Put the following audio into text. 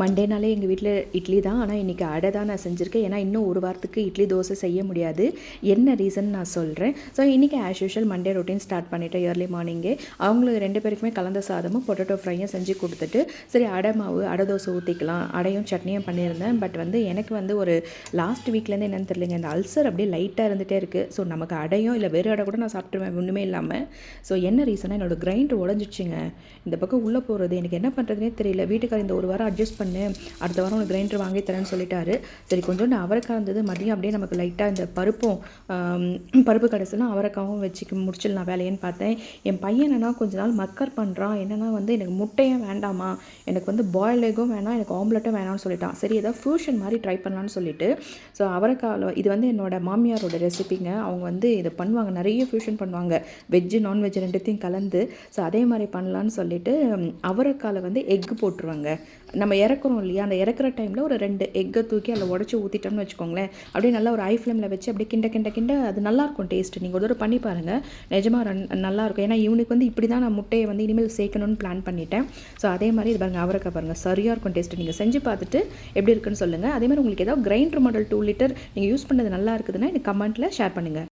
மண்டேனாலே எங்கள் வீட்டில் இட்லி தான். ஆனால் இன்றைக்கி அடை தான் நான் செஞ்சுருக்கேன். ஏன்னா இன்னும் ஒரு வாரத்துக்கு இட்லி தோசை செய்ய முடியாது. என்ன ரீசன் நான் சொல்கிறேன். ஸோ இன்றைக்கி as usual Monday routine start பண்ணிவிட்டேன் ஏர்லி மார்னிங்கே. அவங்களுக்கு 2 பேருக்குமே கலந்த சாதமும் பொட்டேட்டோ ஃப்ரையும் செஞ்சு கொடுத்துட்டு, சரி அடை மாவு அடை தோசை ஊற்றிக்கலாம், அடையும் சட்னியும் பண்ணியிருந்தேன். பட் எனக்கு ஒரு லாஸ்ட் வீக்லேருந்து என்னென்னு தெரியலைங்க, இந்த அல்சர் அப்படியே லைட்டாக இருந்துகிட்டே இருக்குது. ஸோ நமக்கு அடையும் இல்லை வேறு அடை கூட நான் சாப்பிட்டுருவேன் ஒன்றுமே இல்லாமல். ஸோ என்ன ரீசனாக என்னோடய கிரைண்டர் உடஞ்சிடுச்சுங்க. இந்த பக்கம் உள்ளே போகிறது எனக்கு என்ன பண்ணுறதுனே தெரியல. வீட்டுக்கார இந்த ஒரு வாரம் அட்ஜஸ்ட் பண்ணு, அடுத்த வாரம் ஒரு கிரைண்டர் வாங்கி தரேன்னு சொல்லிட்டாரு. சரி கொஞ்சோண்டு அவரைக்காய் இருந்தது, மதியம் அப்படியே நமக்கு லைட்டாக இந்த பருப்பு கடைசிலாம் அவரைக்காவும் வச்சுக்க முடிச்சிடலாம் வேலையன்னு பார்த்தேன். என் பையன் என்னன்னா கொஞ்ச நாள் மக்கர் பண்ணுறான். என்னென்னா எனக்கு முட்டையும் வேண்டாமா, எனக்கு பாயில் எக்கும் வேணாம், எனக்கு ஆம்லெட்டும் வேணாம்னு சொல்லிட்டான். சரி ஏதாவது ஃபியூஷன் மாதிரி ட்ரை பண்ணலான்னு சொல்லிட்டு, ஸோ அவரைக்காயில் இது என்னோட மாமியாரோட ரெசிபிங்க. அவங்க இதை பண்ணுவாங்க, நிறைய ஃபியூஷன் பண்ணுவாங்க, வெஜ்ஜு நான்வெஜ் ரெண்டுத்தையும் கலந்து. ஸோ அதே மாதிரி பண்ணலான்னு சொல்லிட்டு அவரைக்காயில் எக்கு போட்டுருவாங்க. நம்ம இறக்குறோம் இல்லையா, அந்த இறக்குற டைமில் ஒரு 2 எக்கை தூக்கி அதில் உடச்சி ஊற்றிட்டோம்னு வச்சுக்கோங்களேன். அப்படியே நல்லா ஒரு ஹை ஃப்ளேமில் வச்சு அப்படியே கிண்ட அது நல்லாயிருக்கும் டேஸ்ட்டு. நீங்கள் ஒரு தடவை பண்ணி பாருங்கள், நிஜமாக நல்லாயிருக்கும். ஏன்னா இவனுக்கு இப்படி தான் நான் முட்டையை இனிமேல் சேர்க்கணும்னு பிளான் பண்ணிட்டேன். ஸோ அதே மாதிரி இது பாருங்கள், அவரைக்காய் பாருங்கள், சரியாக இருக்கும் டேஸ்ட்டு. நீங்கள் செஞ்சு பார்த்துட்டு எப்படி இருக்குன்னு சொல்லுங்கள். அதே மாதிரி உங்களுக்கு ஏதாவது கிரைண்டர் மாடல் 2 லிட்டர் நீங்கள் யூஸ் பண்ணது நல்லா இருக்குதுன்னா எனக்கு கமெண்ட்டில் ஷேர் பண்ணுங்கள்.